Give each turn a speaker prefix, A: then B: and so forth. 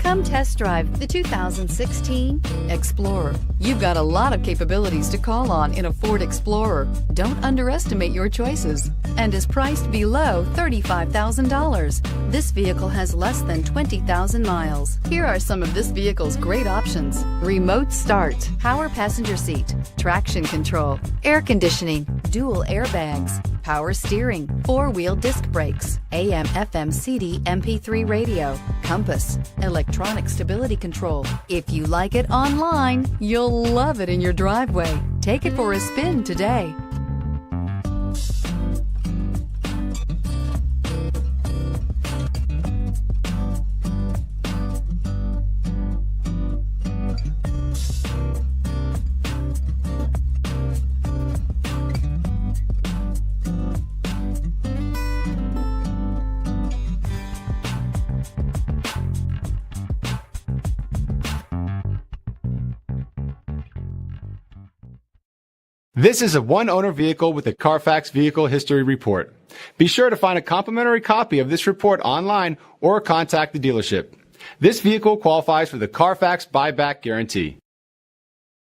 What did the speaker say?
A: Come test drive the 2016 Explorer. You've got a lot of capabilities to call on in a Ford Explorer. Don't underestimate your choices, and is priced below $35,000. This vehicle has less than 20,000 miles. Here are some of this vehicle's great options: remote start, power passenger seat, traction control, air conditioning, dual airbags, power steering, four-wheel disc brakes, AM/FM CD MP3 radio, compass, electronic stability control. If you like it online, you'll love it in your driveway. Take it for a spin today.
B: This is a one-owner vehicle with a CARFAX Vehicle History Report. Be sure to find a complimentary copy of this report online or contact the dealership. This vehicle qualifies for the CARFAX Buyback Guarantee.